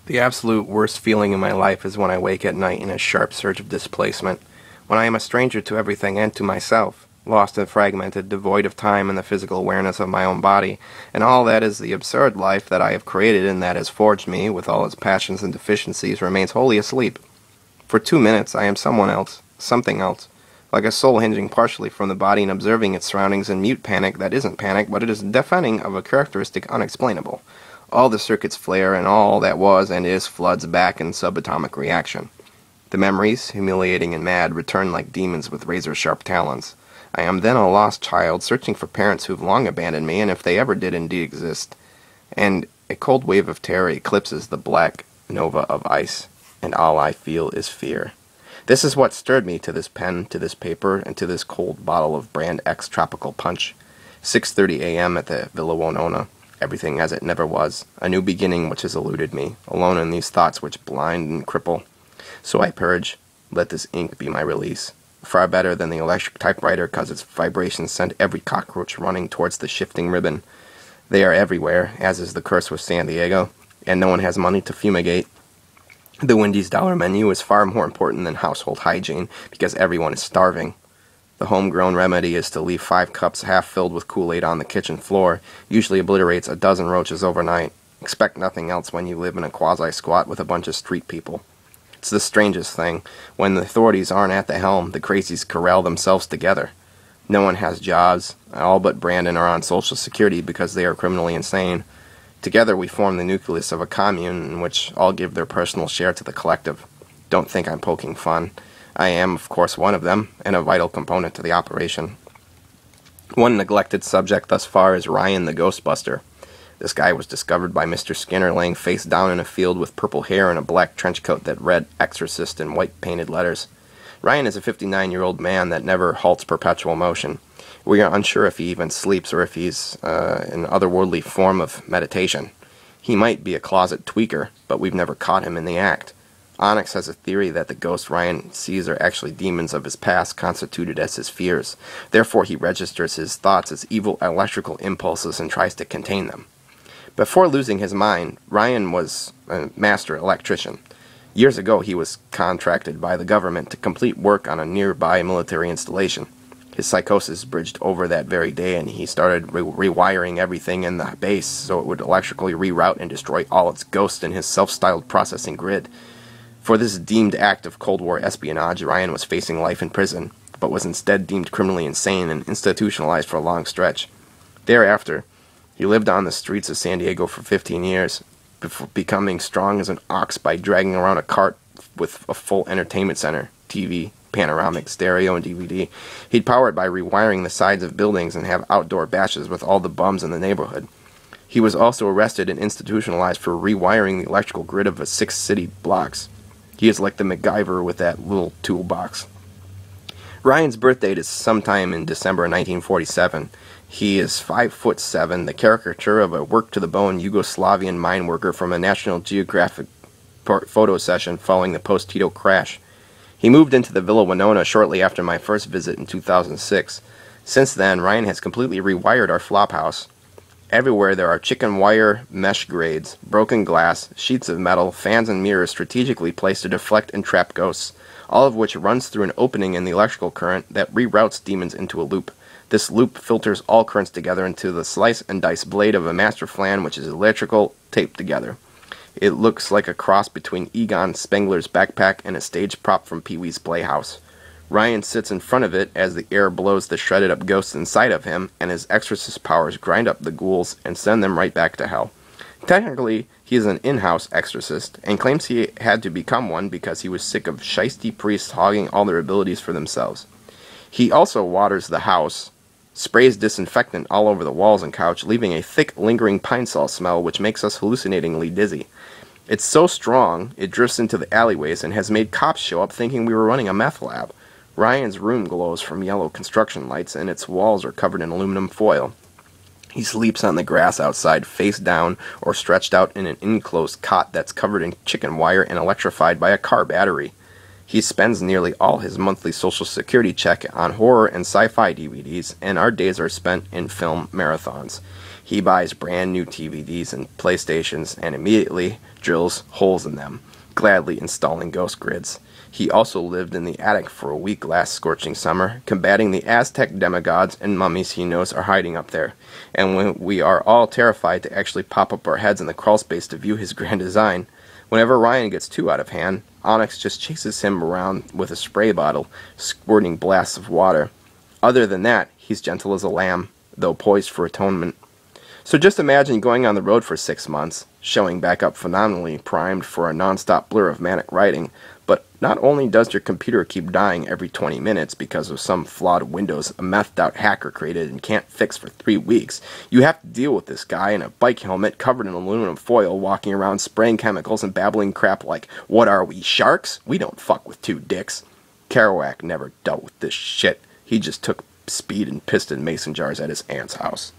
The absolute worst feeling in my life is when I wake at night in a sharp surge of displacement, when I am a stranger to everything and to myself, lost and fragmented, devoid of time and the physical awareness of my own body, and all that is the absurd life that I have created and that has forged me, with all its passions and deficiencies, remains wholly asleep. For 2 minutes I am someone else, something else, like a soul hinging partially from the body and observing its surroundings in mute panic that isn't panic, but it is deafening of a characteristic unexplainable. All the circuits flare, and all that was and is floods back in subatomic reaction. The memories, humiliating and mad, return like demons with razor-sharp talons. I am then a lost child, searching for parents who've long abandoned me, and if they ever did indeed exist. And a cold wave of terror eclipses the black nova of ice, and all I feel is fear. This is what stirred me to this pen, to this paper, and to this cold bottle of Brand X Tropical Punch. 6:30 a.m. at the Villa Winona. Everything as it never was. A new beginning which has eluded me, alone in these thoughts which blind and cripple. So I purge. Let this ink be my release. Far better than the electric typewriter, cause its vibrations send every cockroach running towards the shifting ribbon. They are everywhere, as is the curse with San Diego, and no one has money to fumigate. The Wendy's dollar menu is far more important than household hygiene, because everyone is starving. The homegrown remedy is to leave 5 cups half filled with Kool-Aid on the kitchen floor, usually obliterates a dozen roaches overnight. Expect nothing else when you live in a quasi-squat with a bunch of street people. It's the strangest thing. When the authorities aren't at the helm, the crazies corral themselves together. No one has jobs. All but Brandon are on Social Security because they are criminally insane. Together we form the nucleus of a commune in which all give their personal share to the collective. Don't think I'm poking fun. I am, of course, one of them, and a vital component to the operation. One neglected subject thus far is Ryan the Ghostbuster. This guy was discovered by Mr. Skinner laying face down in a field with purple hair and a black trench coat that read Exorcist in white painted letters. Ryan is a 59-year-old man that never halts perpetual motion. We are unsure if he even sleeps or if he's an otherworldly form of meditation. He might be a closet tweaker, but we've never caught him in the act. Onyx has a theory that the ghosts Ryan sees are actually demons of his past constituted as his fears. Therefore he registers his thoughts as evil electrical impulses and tries to contain them. Before losing his mind, Ryan was a master electrician. Years ago he was contracted by the government to complete work on a nearby military installation. His psychosis bridged over that very day, and he started rewiring everything in the base so it would electrically reroute and destroy all its ghosts in his self-styled processing grid. For this deemed act of Cold War espionage, Ryan was facing life in prison, but was instead deemed criminally insane and institutionalized for a long stretch. Thereafter, he lived on the streets of San Diego for 15 years, before becoming strong as an ox by dragging around a cart with a full entertainment center, TV, panoramic, stereo, and DVD. He'd power it by rewiring the sides of buildings and have outdoor bashes with all the bums in the neighborhood. He was also arrested and institutionalized for rewiring the electrical grid of 6 city blocks. He is like the MacGyver with that little toolbox. Ryan's birth date is sometime in December 1947. He is 5'7", the caricature of a work-to-the-bone Yugoslavian mine worker from a National Geographic photo session following the post-Tito crash. He moved into the Villa Winona shortly after my first visit in 2006. Since then, Ryan has completely rewired our flophouse. Everywhere there are chicken wire mesh grades, broken glass, sheets of metal, fans and mirrors strategically placed to deflect and trap ghosts, all of which runs through an opening in the electrical current that reroutes demons into a loop. This loop filters all currents together into the slice and dice blade of a master flan which is electrical taped together. It looks like a cross between Egon Spengler's backpack and a stage prop from Pee-wee's Playhouse. Ryan sits in front of it as the air blows the shredded up ghosts inside of him, and his exorcist powers grind up the ghouls and send them right back to hell. Technically, he is an in-house exorcist, and claims he had to become one because he was sick of shiesty priests hogging all their abilities for themselves. He also waters the house, sprays disinfectant all over the walls and couch, leaving a thick, lingering pine saw smell which makes us hallucinatingly dizzy. It's so strong, it drifts into the alleyways and has made cops show up thinking we were running a meth lab. Ryan's room glows from yellow construction lights, and its walls are covered in aluminum foil. He sleeps on the grass outside, face down, or stretched out in an enclosed cot that's covered in chicken wire and electrified by a car battery. He spends nearly all his monthly Social Security check on horror and sci-fi DVDs, and our days are spent in film marathons. He buys brand new TVDs and PlayStations and immediately drills holes in them, gladly installing ghost grids. He also lived in the attic for a week last scorching summer, combating the Aztec demigods and mummies he knows are hiding up there. And when we are all terrified to actually pop up our heads in the crawl space to view his grand design, whenever Ryan gets too out of hand, Onyx just chases him around with a spray bottle, squirting blasts of water. Other than that, he's gentle as a lamb, though poised for atonement. So just imagine going on the road for 6 months, showing back up phenomenally primed for a non-stop blur of manic writing, but not only does your computer keep dying every 20 minutes because of some flawed Windows a methed-out hacker created and can't fix for 3 weeks, you have to deal with this guy in a bike helmet covered in aluminum foil walking around spraying chemicals and babbling crap like, "What are we, sharks? We don't fuck with 2 dicks." Kerouac never dealt with this shit. He just took speed and pissed in mason jars at his aunt's house.